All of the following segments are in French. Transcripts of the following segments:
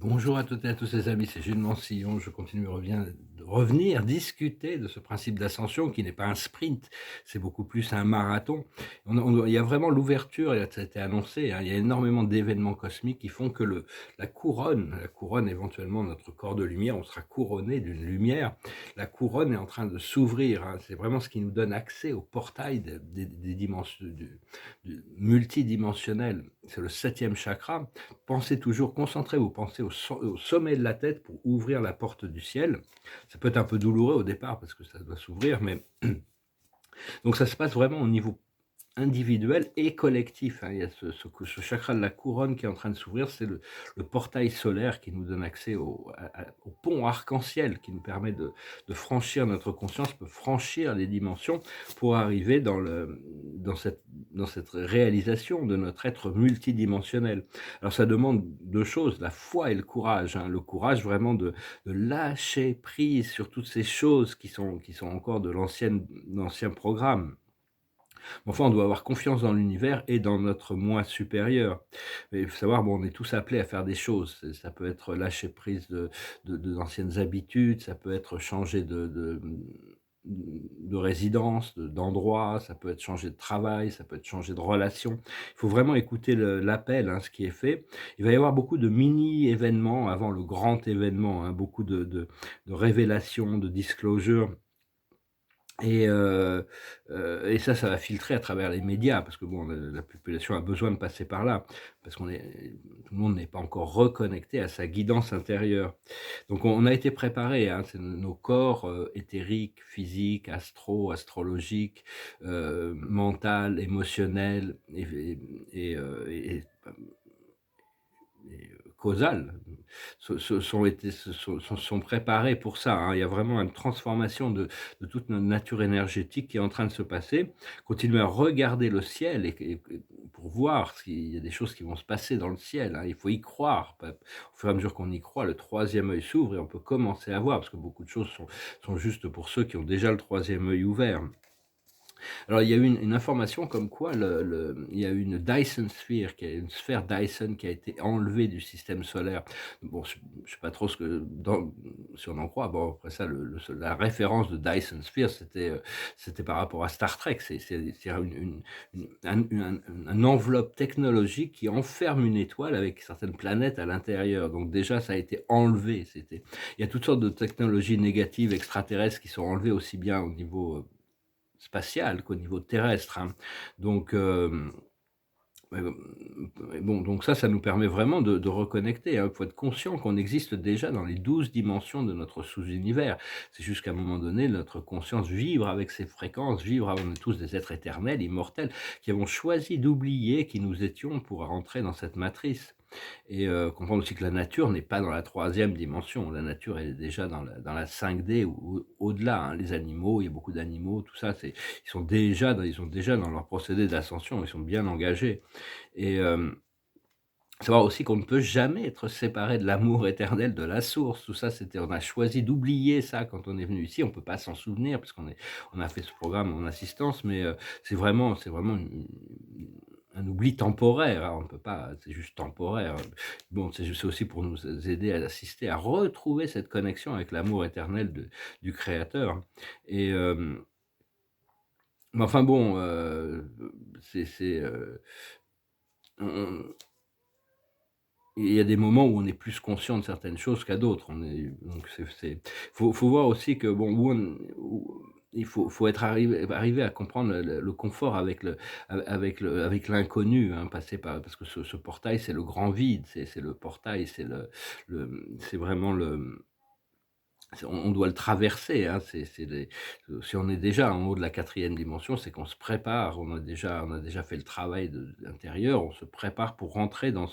Bonjour à toutes et à tous les amis, c'est Gilles Mansillon. Je continue de revenir discuter de ce principe d'ascension qui n'est pas un sprint, c'est beaucoup plus un marathon. Il y a vraiment l'ouverture, et ça a été annoncé, hein, il y a énormément d'événements cosmiques qui font que la couronne éventuellement notre corps de lumière, on sera couronné d'une lumière. La couronne est en train de s'ouvrir, hein, c'est vraiment ce qui nous donne accès au portail des dimensions, du multidimensionnel. C'est le septième chakra. Pensez toujours, concentrez-vous, pensez au sommet de la tête pour ouvrir la porte du ciel. Ça peut être un peu douloureux au départ parce que ça doit s'ouvrir, mais donc ça se passe vraiment au niveau individuel et collectif, hein. Il y a ce chakra de la couronne qui est en train de s'ouvrir, c'est le portail solaire qui nous donne accès au pont arc-en-ciel qui nous permet de franchir notre conscience, de franchir les dimensions pour arriver dans cette réalisation de notre être multidimensionnel. Alors ça demande deux choses, la foi et le courage, hein. Le courage vraiment de lâcher prise sur toutes ces choses qui sont encore de l'ancien programme. Enfin, on doit avoir confiance dans l'univers et dans notre moi supérieur. Mais il faut savoir, bon, on est tous appelés à faire des choses. Ça peut être lâcher prise d'anciennes habitudes, ça peut être changer de résidence, d'endroit, ça peut être changer de travail, ça peut être changer de relation. Il faut vraiment écouter l'appel, hein, ce qui est fait. Il va y avoir beaucoup de mini-événements avant le grand événement, hein, beaucoup de révélations, de disclosures. Et ça va filtrer à travers les médias parce que bon, la population a besoin de passer par là, parce tout le monde n'est pas encore reconnecté à sa guidance intérieure. Donc on a été préparé, hein, c'est nos corps, éthériques, physiques, astrologiques, mental, émotionnel et causal, sont préparés pour ça, hein. Il y a vraiment une transformation de toute notre nature énergétique qui est en train de se passer. Continuer à regarder le ciel et pour voir s'il y a des choses qui vont se passer dans le ciel, hein. Il faut y croire. Au fur et à mesure qu'on y croit, le troisième œil s'ouvre et on peut commencer à voir, parce que beaucoup de choses sont juste pour ceux qui ont déjà le troisième œil ouvert. Alors, il y a eu une information comme quoi il y a eu une Dyson Sphere, qui est une sphère Dyson qui a été enlevée du système solaire. Bon, je ne sais pas trop si on en croit. Bon, après ça, la référence de Dyson Sphere, c'était par rapport à Star Trek. C'est une enveloppe technologique qui enferme une étoile avec certaines planètes à l'intérieur. Donc déjà, ça a été enlevé. Il y a toutes sortes de technologies négatives extraterrestres qui sont enlevées aussi bien au niveau spatial qu'au niveau terrestre, hein. Donc, bon, donc ça nous permet vraiment de reconnecter, hein. Il faut être conscient qu'on existe déjà dans les 12 dimensions de notre sous-univers. C'est juste qu'à un moment donné, notre conscience vibre avec ces fréquences, on est tous des êtres éternels, immortels, qui avons choisi d'oublier qui nous étions pour rentrer dans cette matrice. Et comprendre aussi que la nature n'est pas dans la troisième dimension. La nature est déjà dans la 5D ou au-delà, hein. Les animaux, il y a beaucoup d'animaux, tout ça, ils sont déjà dans leur procédé d'ascension, ils sont bien engagés. Et savoir aussi qu'on ne peut jamais être séparé de l'amour éternel de la source. Tout ça, on a choisi d'oublier ça quand on est venu ici. On peut pas s'en souvenir parce on a fait ce programme en assistance, mais c'est vraiment un oubli temporaire, hein. On ne peut pas, c'est juste temporaire. Bon, c'est aussi pour nous aider à assister, à retrouver cette connexion avec l'amour éternel du Créateur. Et mais enfin bon, c'est, on il y a des moments où on est plus conscient de certaines choses qu'à d'autres. Donc faut voir aussi que bon, il faut arriver à comprendre le confort avec l'inconnu, hein, parce que ce portail, c'est le grand vide, c'est le portail, c'est vraiment on doit le traverser, hein. Si on est déjà en haut de la quatrième dimension, c'est qu'on se prépare, on a déjà fait le travail intérieur, on se prépare pour rentrer dans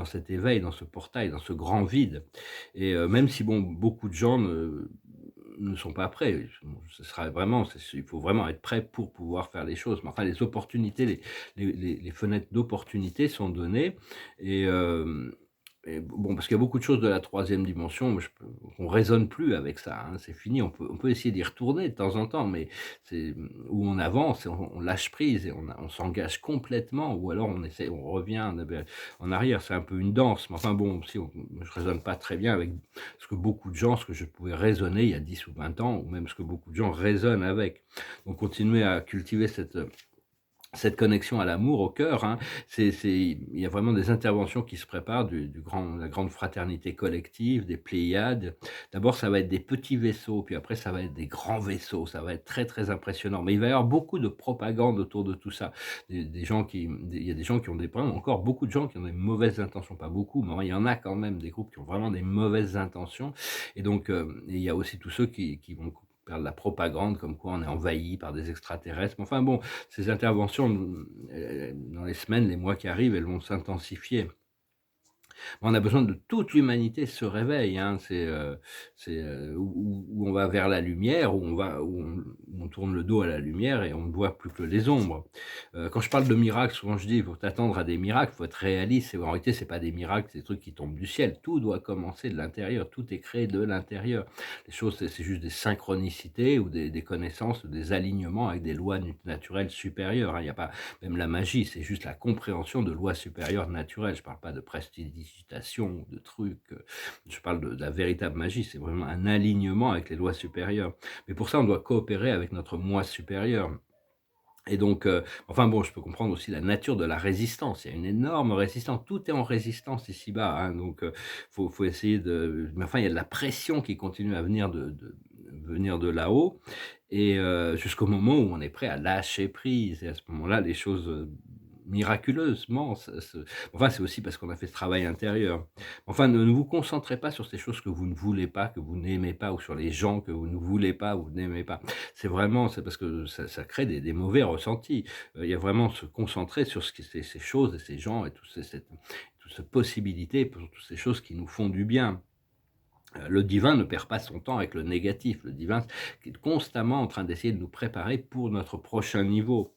cet éveil, dans ce portail, dans ce grand vide. Et même si bon, beaucoup de gens ne sont pas prêts, ce sera vraiment, il faut vraiment être prêt pour pouvoir faire les choses. Mais enfin, les opportunités, les fenêtres d'opportunité sont données. Et Et bon, parce qu'il y a beaucoup de choses de la troisième dimension, moi je peux on raisonne plus avec ça, hein, c'est fini. On peut essayer d'y retourner de temps en temps, mais où on avance et on lâche prise et on s'engage complètement ou alors on revient en arrière. C'est un peu une danse, mais enfin bon, si on je raisonne pas très bien avec ce que je pouvais raisonner il y a 10 ou 20 ans ou même ce que beaucoup de gens raisonnent avec. Donc continuer à cultiver cette connexion à l'amour, au cœur, hein, il y a vraiment des interventions qui se préparent la grande fraternité collective, des Pléiades. D'abord, ça va être des petits vaisseaux, puis après, ça va être des grands vaisseaux. Ça va être très, très impressionnant. Mais il va y avoir beaucoup de propagande autour de tout ça. Il y a des gens qui ont encore beaucoup de gens qui ont des mauvaises intentions. Pas beaucoup, mais il y en a quand même des groupes qui ont vraiment des mauvaises intentions. Et donc, il y a aussi tous ceux qui vont faire de la propagande comme quoi on est envahi par des extraterrestres. Mais enfin bon, ces interventions, dans les semaines, les mois qui arrivent, elles vont s'intensifier. On a besoin de toute l'humanité se réveille, hein. Où on va vers la lumière, où on tourne le dos à la lumière et on ne voit plus que les ombres. Quand je parle de miracles, souvent je dis: «Il faut t'attendre à des miracles, il faut être réaliste». En réalité, c'est pas des miracles, c'est des trucs qui tombent du ciel. Tout doit commencer de l'intérieur, tout est créé de l'intérieur. Les choses, c'est juste des synchronicités ou des connaissances, des alignements avec des lois naturelles supérieures, hein. Il y a pas même la magie, c'est juste la compréhension de lois supérieures naturelles. Je ne parle pas de prestidigitation ou de trucs, je parle de la véritable magie, c'est vraiment un alignement avec les lois supérieures. Mais pour ça, on doit coopérer avec notre moi supérieur. Et donc, enfin bon, je peux comprendre aussi la nature de la résistance. Il y a une énorme résistance, tout est en résistance ici-bas, hein, donc faut essayer mais enfin, il y a de la pression qui continue à venir de là-haut et jusqu'au moment où on est prêt à lâcher prise et à ce moment-là, les choses, miraculeusement enfin, c'est aussi parce qu'on a fait ce travail intérieur. Enfin, ne vous concentrez pas sur ces choses que vous ne voulez pas, que vous n'aimez pas ou sur les gens que vous ne voulez pas ou n'aimez pas. C'est parce que ça crée des mauvais ressentis. Il y a vraiment se concentrer sur ce qui ces choses et ces gens et toute cette possibilité pour toutes ces choses qui nous font du bien. Le divin ne perd pas son temps avec le négatif. Le divin qui est constamment en train d'essayer de nous préparer pour notre prochain niveau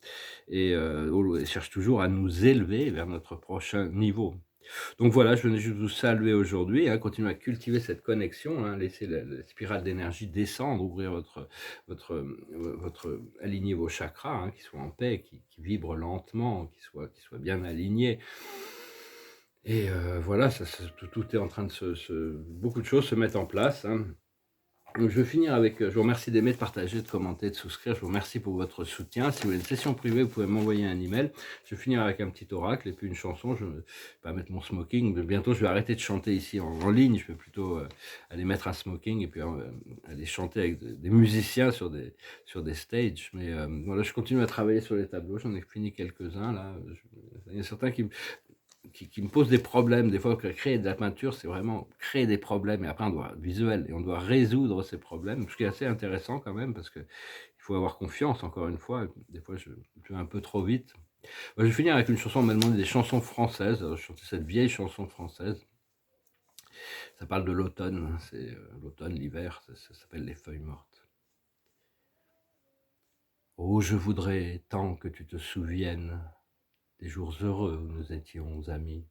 et il cherche toujours à nous élever vers notre prochain niveau. Donc voilà, je venais juste vous saluer aujourd'hui, hein, continuez à cultiver cette connexion, hein, laissez la spirale d'énergie descendre, ouvrir aligner vos chakras, hein, qu'ils soient en paix, qui vibrent lentement, qu'ils soient bien alignés. Et voilà, tout est en train de beaucoup de choses se mettent en place, hein. Donc je vais finir avec, je vous remercie d'aimer, de partager, de commenter, de souscrire. Je vous remercie pour votre soutien. Si vous voulez une session privée, vous pouvez m'envoyer un email. Je vais finir avec un petit oracle et puis une chanson. Je vais pas mettre mon smoking. Bientôt, je vais arrêter de chanter ici en ligne. Je vais plutôt aller mettre un smoking et puis aller chanter avec des musiciens sur des stages. Mais voilà, je continue à travailler sur les tableaux. J'en ai fini quelques-uns là. Il y en a certains qui me posent des problèmes. Des fois, que créer de la peinture, c'est vraiment créer des problèmes et après et on doit résoudre ces problèmes, ce qui est assez intéressant quand même parce que il faut avoir confiance encore une fois. Des fois, je vais un peu trop vite. Je vais finir avec une chanson, on m'a demandé des chansons françaises. Je chantais cette vieille chanson française. Ça parle de l'automne, hein, c'est l'automne, l'hiver, ça s'appelle Les feuilles mortes. Oh, je voudrais tant que tu te souviennes des jours heureux où nous étions amis.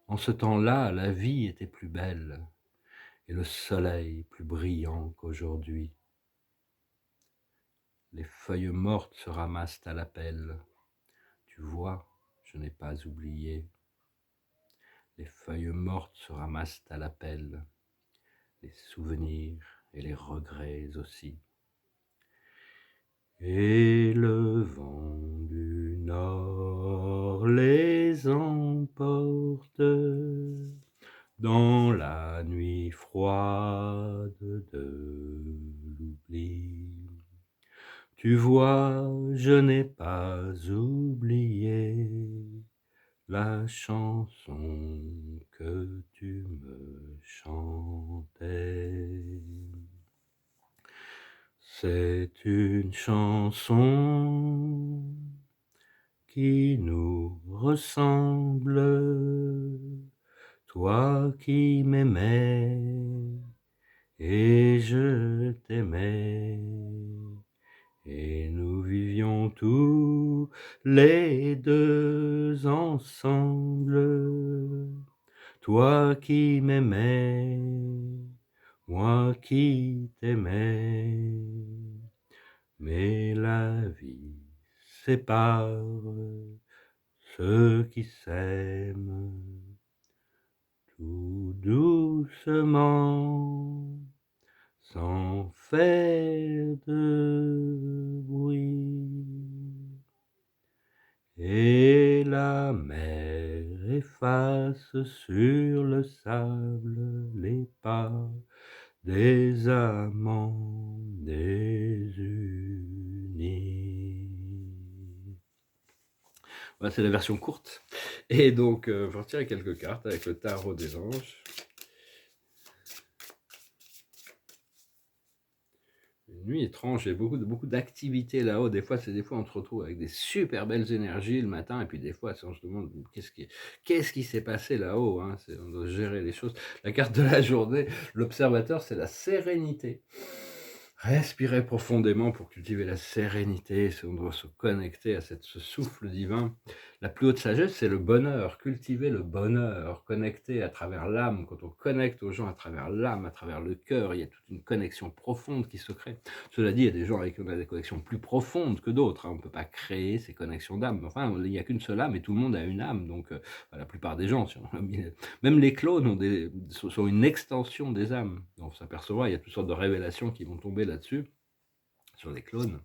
En ce temps-là, la vie était plus belle et le soleil plus brillant qu'aujourd'hui. Les feuilles mortes se ramassent à la pelle. Tu vois, je n'ai pas oublié. Les feuilles mortes se ramassent à la pelle. Les souvenirs et les regrets aussi. Et le vent du nord les emporte dans la nuit froide de l'oubli. Tu vois, je n'ai pas oublié la chanson que tu me chantais. C'est une chanson qui nous ressemble, toi qui m'aimais et je t'aimais, et nous vivions tous les deux ensemble. Toi qui m'aimais, moi qui t'aimais, mais la vie sépare ceux qui s'aiment tout doucement, sans faire de bruit. Et la mer efface sur le sable les pas des amants désunis. Voilà, c'est la version courte. Et donc, je vais retirer quelques cartes avec le tarot des anges. Une nuit étrange, il y a beaucoup d'activités là-haut. Des fois, on se retrouve avec des super belles énergies le matin, et puis des fois, on se demande qu'est-ce qui s'est passé là-haut, hein. On doit gérer les choses. La carte de la journée, l'observateur, c'est la sérénité. Respirer profondément pour cultiver la sérénité, on doit se connecter à ce souffle divin. La plus haute sagesse, c'est le bonheur, cultiver le bonheur, connecter à travers l'âme. Quand on connecte aux gens à travers l'âme, à travers le cœur, il y a toute une connexion profonde qui se crée. Cela dit, il y a des gens avec qui on a des connexions plus profondes que d'autres, hein. On ne peut pas créer ces connexions d'âme. Enfin, il n'y a qu'une seule âme et tout le monde a une âme. Donc, la plupart des gens, même les clones sont une extension des âmes. On s'apercevra, il y a toutes sortes de révélations qui vont tomber là-dessus, sur les clones.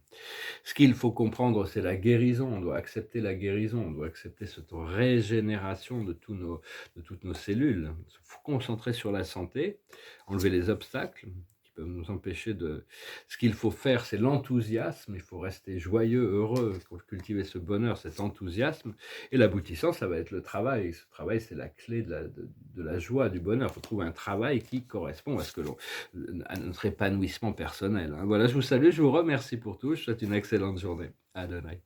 Ce qu'il faut comprendre, c'est la guérison. On doit accepter la guérison, on doit accepter cette régénération de toutes nos cellules. Il faut concentrer sur la santé, enlever les obstacles qui peuvent nous empêcher de... Ce qu'il faut faire, c'est l'enthousiasme. Il faut rester joyeux, heureux, pour cultiver ce bonheur, cet enthousiasme. Et l'aboutissant, ça va être le travail. Ce travail, c'est la clé de la joie, du bonheur. Il faut trouver un travail qui correspond à notre épanouissement personnel, hein. Voilà, je vous salue, je vous remercie pour tout. Je vous souhaite une excellente journée. Adonai.